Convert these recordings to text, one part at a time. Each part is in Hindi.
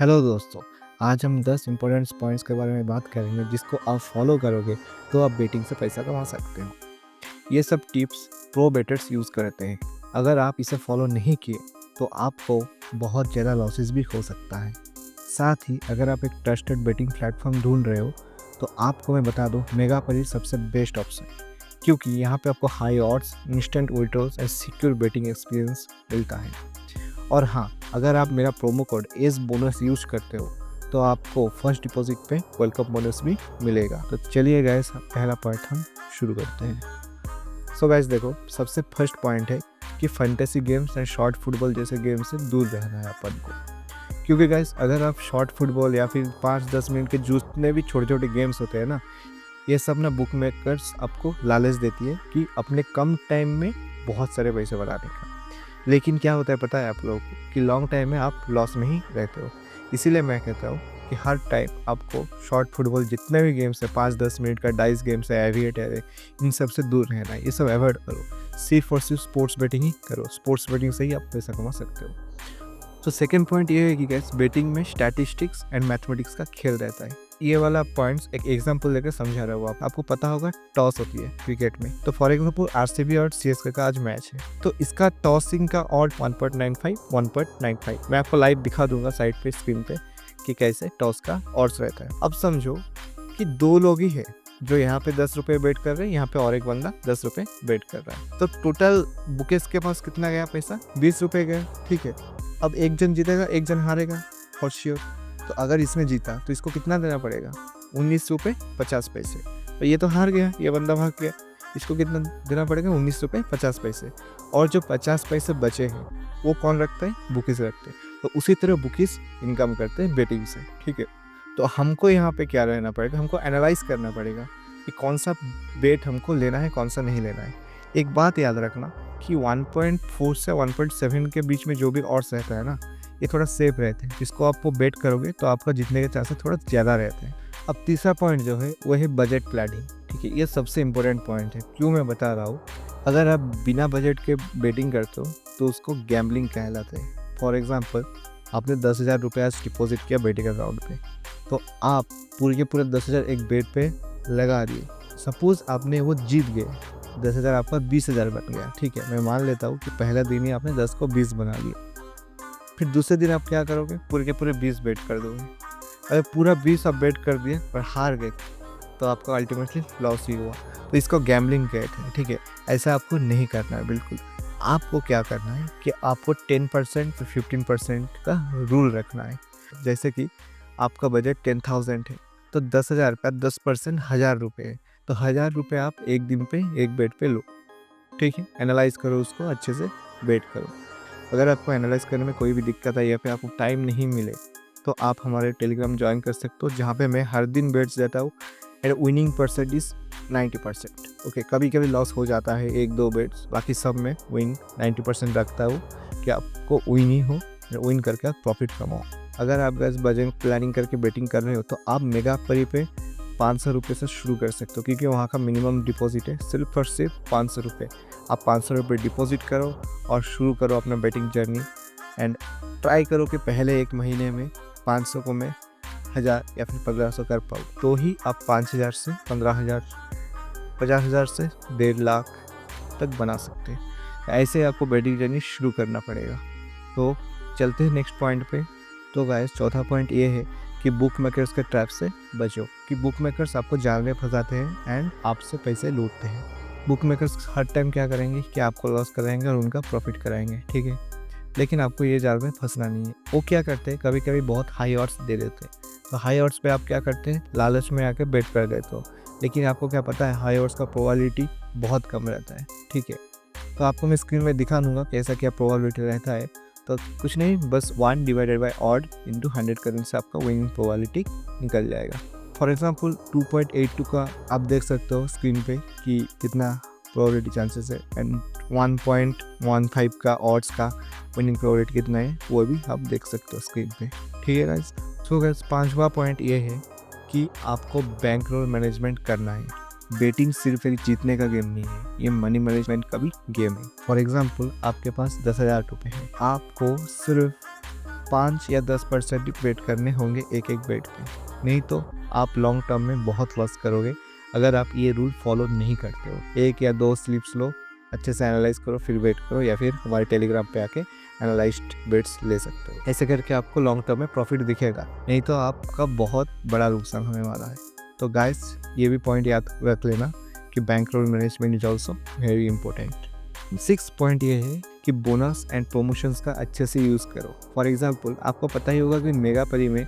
हेलो दोस्तों, आज हम 10 इम्पोर्टेंट पॉइंट्स के बारे में बात करेंगे जिसको आप फॉलो करोगे तो आप बेटिंग से पैसा कमा सकते हो। ये सब टिप्स प्रो बेटर्स यूज़ करते हैं। अगर आप इसे फॉलो नहीं किए तो आपको बहुत ज़्यादा लॉसेस भी हो सकता है। साथ ही अगर आप एक ट्रस्टेड बेटिंग प्लेटफॉर्म ढूंढ रहे हो तो आपको मैं बता दूं, मेगा परी सबसे बेस्ट ऑप्शन, क्योंकि यहाँ पे आपको high odds, instant withdrawals and secure betting experience मिलता है। और हाँ, अगर आप मेरा promo code S bonus use करते हो तो आपको फर्स्ट डिपॉजिट पे वेलकम बोनस भी मिलेगा। तो चलिए गाइस, पहला पॉइंट हम शुरू करते हैं। सो गाइस देखो, सबसे फर्स्ट पॉइंट है कि fantasy games and short football जैसे गेम से दूर रहना है अपन को। क्योंकि गाइस अगर आप शॉर्ट फुटबॉल या फिर 5-10 मिनट के जितने भी छोटे छोटे गेम्स होते हैं ना, ये सब ना बुक मेकर्स आपको लालच देती है कि अपने कम टाइम में बहुत सारे पैसे बनाने का। लेकिन क्या होता है पता है आप लोगों को कि लॉन्ग टाइम में आप लॉस में ही रहते हो। इसीलिए मैं कहता हूँ कि हर टाइम आपको शॉर्ट फुटबॉल जितने भी गेम्स है, 5-10 मिनट का डाइस गेम्स है, एविएटर है, इन सब से दूर रहना है। ये सब अवॉइड करो, सिर्फ और सिर्फ स्पोर्ट्स बेटिंग ही करो। स्पोर्ट्स बेटिंग से ही आप पैसा कमा सकते हो। तो सेकेंड पॉइंट ये है कि गाइस, बेटिंग में स्टैटिस्टिक्स एंड मैथमेटिक्स का खेल रहता है। ये वाला पॉइंट्स एक एग्जांपल लेकर समझा रहा हूँ। आपको पता होगा टॉस होती है क्रिकेट में। तो फॉर एग्जांपल आरसीबी और सीएसके का आज मैच है, तो इसका टॉसिंग का ऑड 1.95 1.95 मैं आपको लाइव दिखा दूंगा साइड पे स्क्रीन पे कि कैसे टॉस का ऑड्स रहता है। अब समझो कि दो लोग ही है जो यहाँ पे 10 रुपये बेट कर रहे हैं, यहाँ पे और एक बंदा 10 रुपये बेट कर रहा है। तो टोटल बुकेस के पास कितना गया पैसा? 20 रुपये गया, ठीक है। अब एक जन जीतेगा, एक जन हारेगा फॉर श्योर। तो अगर इसमें जीता तो इसको कितना देना पड़ेगा? 19 रुपये 50 पैसे। तो ये तो हार गया, ये बंदा भाग गया, इसको कितना देना पड़ेगा? 19 रुपये 50 पैसे। और जो 50 पैसे बचे हैं वो कौन रखता है? बुकीज रखते हैं। तो उसी तरह बुकीज इनकम करते हैं बेटिंग से, ठीक है। तो हमको यहाँ पे क्या रहना पड़ेगा? हमको एनालाइज करना पड़ेगा कि कौन सा बेट हमको लेना है, कौन सा नहीं लेना है। एक बात याद रखना कि 1.4 से 1.7 के बीच में जो भी ऑड्स रहता है ना, ये थोड़ा सेफ रहते हैं। जिसको आप वो बेट करोगे तो आपका जीतने के चांसेस थोड़ा ज़्यादा रहते हैं। अब तीसरा पॉइंट जो है वो है बजट प्लानिंग, ठीक है। ये सबसे इम्पोर्टेंट पॉइंट है। क्यों मैं बता रहा हूँ? अगर आप बिना बजट के बेटिंग करते हो तो उसको गैम्बलिंग कहलाते हैं। फॉर एग्जाम्पल, आपने 10,000 रुपये आज डिपॉजिट किया बेटिंग अकाउंट पे, तो आप पूरे के पूरे 10,000 एक बेट पे लगा दिए। सपोज आपने वो जीत गए, 10,000 आपका 20,000 बन गया, ठीक है। मैं मान लेता हूँ कि पहला दिन ही आपने 10 को 20 बना दिया। फिर दूसरे दिन आप क्या करोगे? पूरे के पूरे 20 बेट कर दोगे। अगर पूरा 20 आप बेट कर दिए पर हार गए तो आपका अल्टीमेटली लॉस ही हुआ। तो इसको गैम्बलिंग कहते हैं, ठीक है। ऐसा आपको नहीं करना है बिल्कुल। आपको क्या करना है कि आपको 10% to 15% का रूल रखना है। जैसे कि आपका बजट 10,000 है तो 10,000 का 10% 1,000 रुपये है। तो 1,000 रुपये आप एक दिन पे एक बेट पे लो, ठीक है। एनालाइज करो उसको, अच्छे से बेट करो। अगर आपको एनालाइज करने में कोई भी दिक्कत है या फिर आपको टाइम नहीं मिले तो आप हमारे टेलीग्राम ज्वाइन कर सकते हो, जहाँ पे मैं हर दिन बेट्स देता हूँ एंड विनिंग परसेंटेज 90%। ओके, कभी कभी लॉस हो जाता है 1-2 बेट्स, बाकी सब में विन 90% रखता हूँ कि आपको विन ही हो, विन करके आप प्रॉफिट कमाओ। अगर आप बस बजट प्लानिंग करके बेटिंग कर रहे हो तो आप मेगा परी पे 500 रुपये से शुरू कर सकते हो, क्योंकि वहाँ का मिनिमम डिपॉजिट है सिर्फ और सिर्फ 500 रुपये। आप 500 रुपये डिपॉजिट करो और शुरू करो अपना बेटिंग जर्नी। एंड ट्राई करो कि पहले एक महीने में 500 को मैं 1,000 या फिर 1,500 कर पाऊँ, तो ही आप 5,000 से 15,000, 50,000 से 1.5 लाख तक बना सकते हैं। ऐसे आपको बेटिंग जर्नी शुरू करना पड़ेगा। तो चलते हैं नेक्स्ट पॉइंट पे। तो गाइस, चौथा पॉइंट ये है कि बुक मेकर्स के ट्रैप से बचो। कि बुक मेकर्स आपको जाल में फंसाते हैं एंड आपसे पैसे लूटते हैं। बुक मेकर्स हर टाइम क्या करेंगे कि आपको लॉस कराएंगे और उनका प्रॉफिट कराएंगे, ठीक है। लेकिन आपको ये जाल में फंसना नहीं है। वो क्या करते हैं, कभी कभी बहुत हाई ऑड्स दे देते हैं। तो हाई ऑड्स पे आप क्या करते हैं? लालच में आके बेट कर देते हो। लेकिन आपको क्या पता है, हाई ऑड्स का प्रोबेबिलिटी बहुत कम रहता है, ठीक है। तो आपको मैं स्क्रीन में दिखा दूंगा कैसा क्या प्रोबेबिलिटी रहता है। तो कुछ नहीं, बस 1 डिवाइडेड बाई ऑड इंटू 100 करने से आपका विनिंग प्रोबेबिलिटी निकल जाएगा। फॉर एग्जाम्पल 2.82 का आप देख सकते हो स्क्रीन पे कि कितना प्रोबेबिलिटी चांसेस है, एंड 1.15 का ऑड्स का विनिंग प्रोबेबिलिटी कितना है वो भी आप देख सकते हो स्क्रीन पे, ठीक है गाइस। सो गाइस, पांचवा पॉइंट ये है कि आपको बैंक रोल मैनेजमेंट करना है। बेटिंग सिर्फ एक जीतने का गेम नहीं है, ये मनी मैनेजमेंट का भी गेम है। फॉर एग्जाम्पल, आपके पास 10,000 रुपये है, आपको सिर्फ 5 या 10% ही बेट करने होंगे एक बेट पे, नहीं तो आप लॉन्ग टर्म में बहुत लॉस करोगे अगर आप ये रूल फॉलो नहीं करते हो। 1 या 2 स्लिप्स लो, अच्छे से एनालाइज करो, फिर वेट करो, या फिर हमारे टेलीग्राम पे आके एनालाइज्ड बेट्स ले सकते हो। ऐसे करके आपको लॉन्ग टर्म में प्रॉफिट दिखेगा, नहीं तो आपका बहुत बड़ा नुकसान होने वाला है। तो गाइस ये भी पॉइंट याद रख लेना कि bankroll management is also very important. 6 point ये है कि बोनस एंड प्रमोशंस का अच्छे से यूज़ करो। फॉर एग्जांपल आपको पता ही होगा कि मेगा परी में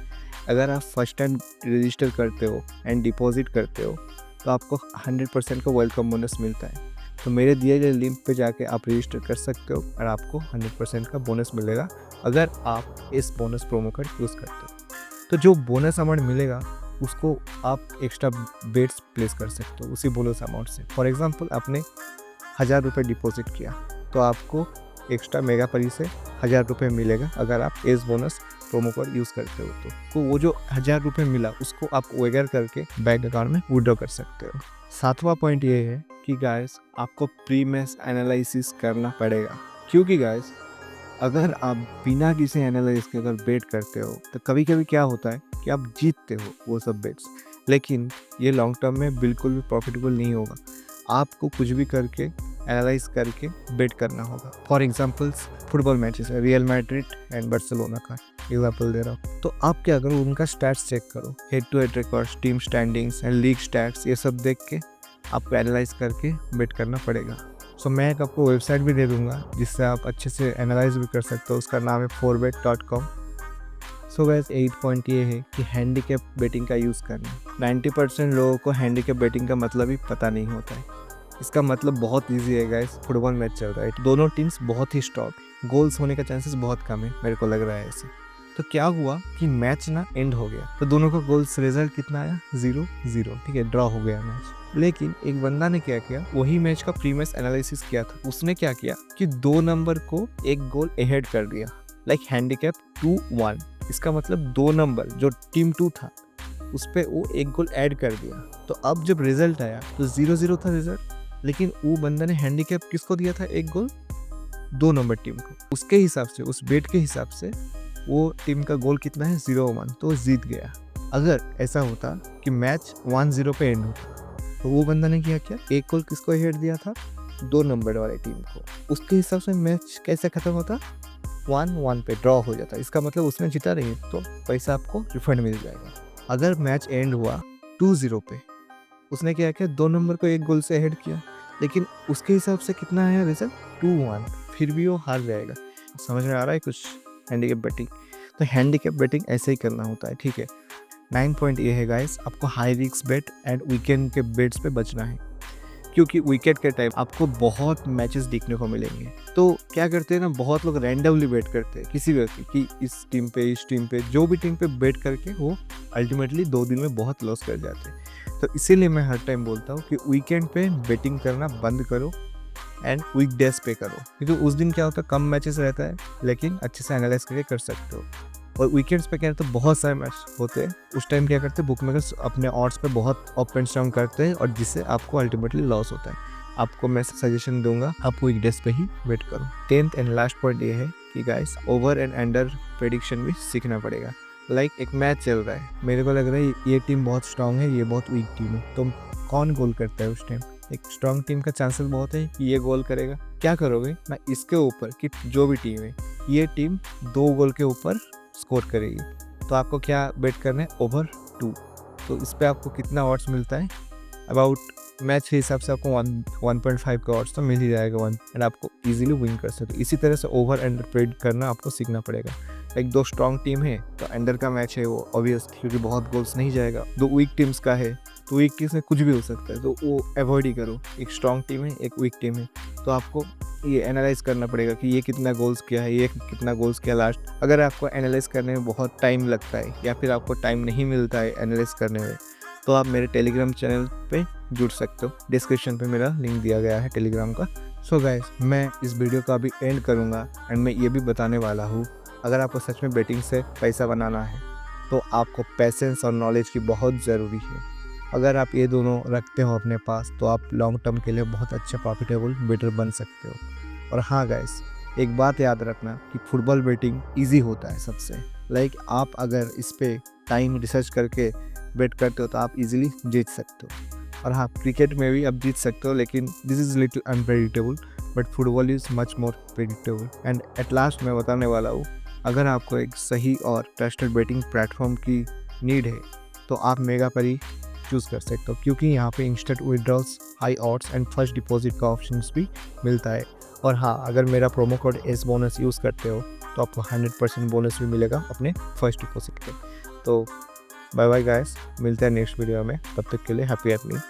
अगर आप फर्स्ट टाइम रजिस्टर करते हो एंड डिपॉजिट करते हो तो आपको 100% का वेलकम बोनस मिलता है। तो मेरे दिए गए लिंक पे जाके आप रजिस्टर कर सकते हो और आपको 100% का बोनस मिलेगा अगर आप इस बोनस प्रोमो कोड यूज़ करते हो। तो जो बोनस अमाउंट मिलेगा उसको आप एक्स्ट्रा बेट्स प्लेस कर सकते हो उसी बोनस अमाउंट से। फॉर एग्जांपल आपने 1000 रुपये डिपॉजिट किया तो आपको एक्स्ट्रा मेगा परी से 1000 रुपये मिलेगा अगर आप इस बोनस प्रोमो कोड यूज़ करते हो। तो वो जो 1000 रुपये मिला उसको आप वगैरह करके बैंक अकाउंट में विड्रॉ कर सकते हो। 7वां पॉइंट ये है कि गाइस आपको प्री मैच एनालिसिस करना पड़ेगा, क्योंकि गाइस अगर आप बिना किसी एनालिसिस के अगर बेट करते हो तो कभी कभी क्या होता है कि आप जीतते हो वो सब बेट्स, लेकिन ये लॉन्ग टर्म में बिल्कुल भी प्रॉफिटेबल नहीं होगा। आपको कुछ भी करके एनालाइज करके बेट करना होगा। फॉर एग्जांपल्स फुटबॉल मैचेस है, रियल मैड्रिड एंड बार्सिलोना का एग्जांपल दे रहा हूँ, तो आप क्या करो उनका स्टैट्स चेक करो, head to head records, team standings and league stats, ये सब देख के आपको एनालाइज करके बेट करना पड़ेगा। सो मैं एक आपको वेबसाइट भी दे दूंगा जिससे आप अच्छे से एनालाइज भी कर सकते हो, उसका नाम है forbet.com। सो गाइस 8 पॉइंट ये है कि हैंडीकैप बेटिंग का यूज़ करना। 90% लोगों को हैंडीकैप बेटिंग का मतलब ही पता नहीं होता है। इसका मतलब बहुत ईजी है गाइस, फुटबॉल मैच चल रहा है, दोनों टीम्स बहुत ही स्ट्रॉन्ग, गोल्स होने का चांसेस बहुत कम है, मेरे को लग रहा है ऐसे। तो क्या हुआ कि मैच ना एंड हो गया, तो दोनों का गोल्स रिजल्ट कितना आया 0-0, ठीक है, ड्रॉ हो गया मैच। लेकिन एक बंदा ने क्या किया, वही मैच का प्री मैच एनालिसिस किया था, उसने क्या किया कि 2 नंबर को 1 गोल अहेड कर दिया, लाइक हैंडीकैप 2-1। इसका मतलब 2 नंबर जो टीम 2 था उस पर वो 1 गोल ऐड कर दिया। तो अब जब रिजल्ट आया तो 0-0 था रिजल्ट, लेकिन वो बंदा ने हैंडीकैप किसको दिया था, 1 गोल 2 नंबर टीम को। उसके हिसाब से, उस बेट के हिसाब से वो टीम का गोल कितना है 0-1, तो वो जीत गया। अगर ऐसा होता कि मैच 1-0 पे एंड होता तो वो बंदा ने क्या किया, 1 गोल किसको हेड दिया था, 2 नंबर वाले टीम को, उसके हिसाब से मैच कैसे खत्म होता, 1-1 पे ड्रॉ हो जाता। इसका मतलब उसने जीता नहीं तो पैसा आपको रिफंड मिल जाएगा। अगर मैच एंड हुआ 2-0 पे, उसने क्या किया, 2 नंबर को 1 गोल से हेड किया, लेकिन उसके हिसाब से कितना आया रिजल्ट 2-1, फिर भी वो हार जाएगा। समझ में आ रहा है कुछ हैंडीकैप बेटिंग? तो हैंडीकैप बेटिंग ऐसे ही करना होता है, ठीक है। 9 पॉइंट ये है गाइस, आपको high risk bet and weekend के बेट्स पे बचना है, क्योंकि वीकेंड के टाइम आपको बहुत मैचेस देखने को मिलेंगे। तो क्या करते हैं ना, बहुत लोग रैंडमली बेट करते हैं किसी व्यक्ति कि इस टीम पे जो भी टीम पे बेट करके वो अल्टीमेटली 2 दिन में बहुत लॉस कर जाते हैं। तो इसीलिए मैं हर टाइम बोलता हूँ कि वीकेंड पे बेटिंग करना बंद करो एंड वीकडेज पे करो, क्योंकि उस दिन क्या होता है, कम मैचेस रहता है लेकिन अच्छे से एनालाइज करके कर सकते हो। और वीकेंड्स पे क्या रहता है, बहुत सारे मैच होते हैं, उस टाइम क्या करते हैं बुक मेकर्स अपने ऑड्स पे बहुत अप एंड डाउन करते हैं और जिससे आपको अल्टीमेटली लॉस होता है। आपको मैं सजेशन दूंगा आप वीकडेज पे ही वेट करो। 10th एंड लास्ट पॉइंट ये है कि guys over and under prediction भी सीखना पड़ेगा। लाइक एक मैच चल रहा है, मेरे को लग रहा है ये टीम बहुत स्ट्रांग है, ये बहुत वीक टीम है, तो कौन गोल करता है उस टाइम, एक स्ट्रांग टीम का चांसेस बहुत है कि ये गोल करेगा। क्या करोगे ना, इसके ऊपर कि जो भी टीम है ये टीम 2 गोल के ऊपर स्कोर करेगी, तो आपको क्या बेट करना है, ओवर 2। तो इस पे आपको कितना ऑड्स मिलता है, अबाउट मैच के हिसाब से आपको 1.5 का ऑड्स तो मिल ही जाएगा 1, एंड आपको इजीली विन कर सकते हो। इसी तरह से ओवर अंडर प्रेडिक्ट करना आपको सीखना पड़ेगा। लाइक 2 स्ट्रांग टीम है तो अंडर का मैच है वो ऑब्वियस, क्योंकि बहुत गोल्स नहीं जाएगा। 2 वीक टीम्स का है तो वीक टीम्स में कुछ भी हो सकता है, तो वो अवॉइड ही करो। एक स्ट्रांग टीम है, एक वीक टीम है, तो आपको ये एनालाइज करना पड़ेगा कि ये कितना गोल्स किया है, ये कितना गोल्स किया लास्ट। अगर आपको एनालाइज करने में बहुत टाइम लगता है या फिर आपको टाइम नहीं मिलता है एनालाइज करने में, तो आप मेरे टेलीग्राम चैनल पे जुड़ सकते हो। डिस्क्रिप्शन पे मेरा लिंक दिया गया है टेलीग्राम का। सो गाइस, मैं इस वीडियो का अभी एंड करूँगा एंड मैं ये भी बताने वाला हूँ, अगर आपको सच में बेटिंग से पैसा बनाना है तो आपको पैसेंस और नॉलेज की बहुत ज़रूरी है। अगर आप ये दोनों रखते हो अपने पास तो आप लॉन्ग टर्म के लिए बहुत अच्छा प्रॉफिटेबल बेटर बन सकते हो। और हाँ गाइस, एक बात याद रखना कि फुटबॉल बेटिंग ईज़ी होता है सबसे। लाइक आप अगर इस पे टाइम रिसर्च करके बेट करते हो तो आप इजीली जीत सकते हो। और हाँ, क्रिकेट में भी आप जीत सकते हो, लेकिन this is little unpredictable, but football is much more predictable. And at last मैं बताने वाला हूँ, अगर आपको एक सही और ट्रस्टेड बेटिंग प्लेटफॉर्म की नीड है तो आप मेगा पर ही चूज़ कर सकते हो, क्योंकि यहाँ पे instant withdrawals, high odds and first deposit का ऑप्शंस भी मिलता है। और हाँ, अगर मेरा promo code S bonus use करते हो तो आपको 100% बोनस भी मिलेगा अपने फर्स्ट डिपॉजिट पे। तो बाय बाय गाइस, मिलते हैं नेक्स्ट वीडियो में, तब तक के लिए हैप्पी अर्निंग।